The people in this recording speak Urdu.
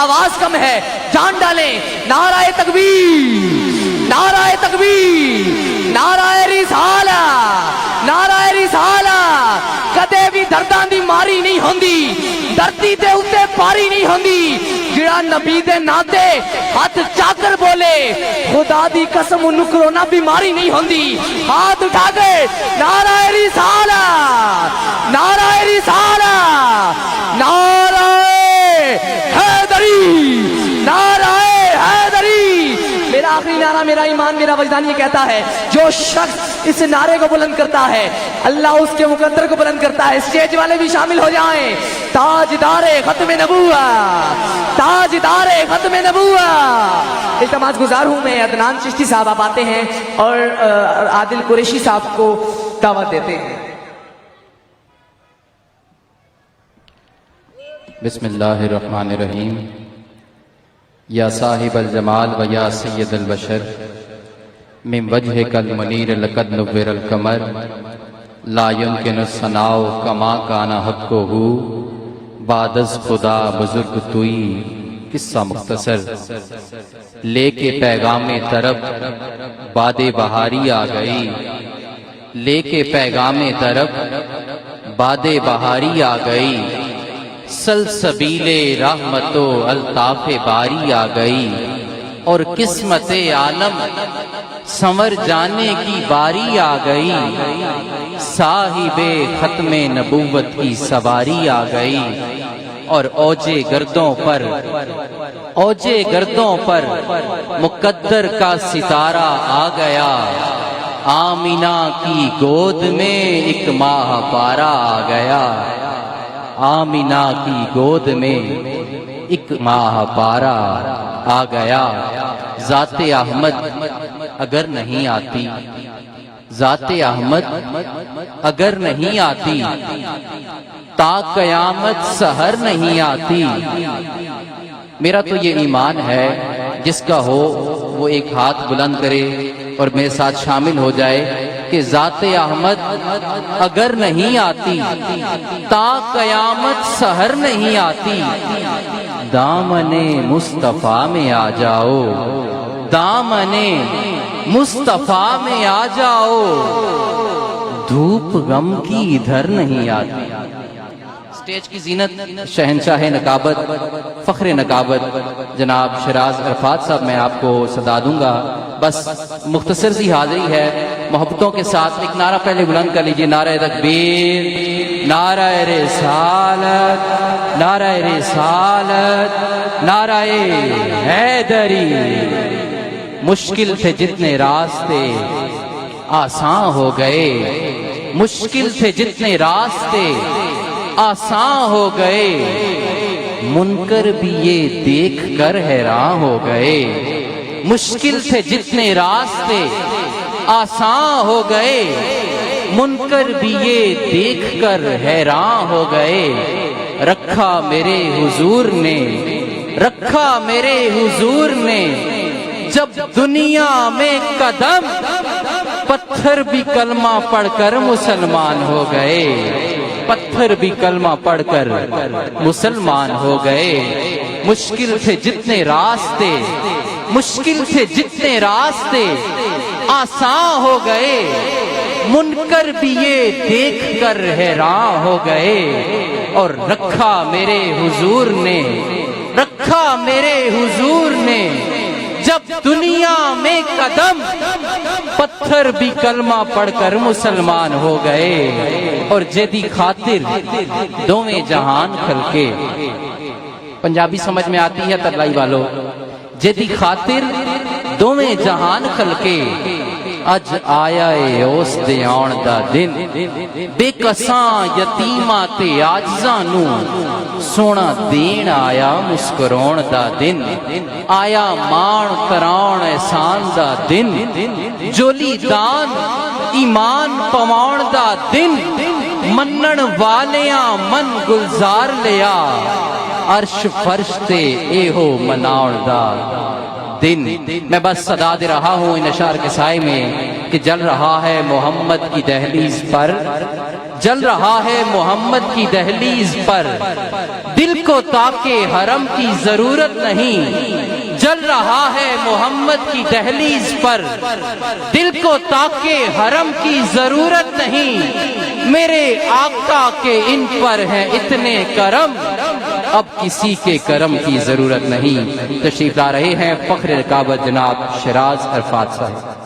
آواز کم ہے، جان ڈالیں، نعرہ تکبیر، نعرہ تکبیر، نعرہ رسالہ، نعرہ رسالہ۔ کدے بھی درداں دی ماری نہیں ہوندی، دھرتی دے اوتے پاری نہیں ہوندی، جڑا نبی دے ناتے ہاتھ چاکر بولے خدا دی قسم انہوں کرونا بیماری نہیں ہوندی۔ ہاتھ اٹھا کے نعرہ رسالہ، نعرہ رسالہ، نعرہ حیدری، نعرہ حیدری۔ میرا آخری نعرہ، میرا ایمان، میرا وجدان یہ کہتا ہے جو شخص اس نعرے کو بلند کرتا ہے اللہ اس کے مقدر کو بلند کرتا ہے۔ اسٹیج والے بھی شامل ہو جائیں۔ تاجدار ختم نبوت، تاجدار ختم نبوت۔ التماس گزار ہوں میں، عدنان چشتی صاحب آپ آتے ہیں اور عادل قریشی صاحب کو دعوت دیتے ہیں۔ بسم اللہ الرحمن الرحیم۔ یا صاحب الجمال و یا سید البشر، من وجهک المنیر لقد نور القمر، لا يمکن الثناء کما کان حقہ، بعد از خدا بزرگ توئی۔ قصہ مختصر۔ لے کے پیغام طرب باد بہاری آ گئی، لے کے پیغام طرب باد بہاری آ گئی، سلسبیل رحمت و الطاف باری آ گئی، اور قسمت عالم سنور جانے کی باری آ گئی، صاحب ختم نبوت کی سواری آ گئی، اور اوجے گردوں پر مقدر کا ستارہ آ گیا، آمینہ کی گود میں ایک ماہ پارا آ گیا، آمینہ کی گود میں ایک ماہ پارا آ گیا۔ ذات احمد اگر نہیں آتی، ذات احمد اگر نہیں آتی، تا قیامت سحر نہیں آتی۔ میرا تو یہ ایمان ہے، جس کا ہو وہ ایک ہاتھ بلند کرے اور میرے ساتھ شامل ہو جائے کہ ذات احمد اگر نہیں آتی، تا قیامت سحر نہیں آتی۔ دامن مصطفیٰ میں آ جاؤ، دامن مصطفیٰ میں آ جاؤ، دھوپ غم کی ادھر نہیں آتی۔ اسٹیج کی زینت شہنشاہ نقابت، فخر نقابت جناب شیراز عرفات صاحب، میں آپ کو صدا دوں گا، بس مختصر سی حاضری ہے۔ محبتوں کے ساتھ ایک نعرہ پہلے بلند کر لیجئے، نعرہ تکبیر، نعرہ رسالت، نعرہ رسالت، نعرہ حیدری۔ مشکل تھے جتنے راستے آسان ہو گئے، مشکل تھے جتنے راستے آسان ہو گئے، منکر بھی یہ دیکھ کر حیران ہو گئے۔ مشکل تھے جتنے راستے آسان ہو گئے، منکر بھی یہ دیکھ کر حیران ہو گئے۔ رکھا میرے حضور نے، رکھا میرے حضور نے جب دنیا میں قدم، پتھر بھی کلمہ پڑھ کر مسلمان ہو گئے، پتھر بھی کلمہ پڑھ کر مسلمان ہو گئے۔ مشکل تھے جتنے راستے، مشکل تھے جتنے راستے آسان ہو گئے، منکر بھی یہ دیکھ کر حیران ہو گئے۔ اور رکھا میرے حضور نے، رکھا میرے حضور نے جب دنیا میں قدم، پتھر بھی کلمہ پڑھ کر مسلمان ہو گئے۔ اور جدی خاطر دوویں جہان کھلکے، پنجابی سمجھ میں آتی ہے ترلائی والو، جدی خاطر دوویں جہان کھلکے، اج آیا اے اس دے آن دا دن، بے کساں یتیماں تے عاجزاں نو سونا دین آیا مسکرون دا دن، آیا مان کراؤن احسان دا دن، جولی دان ایمان پوان دا دن، منن والیاں من گلزار لیا، عرش فرش تے اے ہو مناؤن دا دن۔ میں بس صدا دے رہا ہوں ان اشعار کے سائے میں کہ جل رہا ہے محمد کی دہلیز پر، جل رہا ہے محمد کی دہلیز پر، دل کو تاکے حرم کی ضرورت نہیں، جل رہا ہے محمد کی دہلیز پر، دل کو تاکے حرم کی ضرورت نہیں، میرے آقا کے ان پر ہے اتنے کرم، اب کسی کے کرم کی ضرورت نہیں۔ تشریف لا رہے ہیں فخر رکابت جناب شیراز عرفات صاحب۔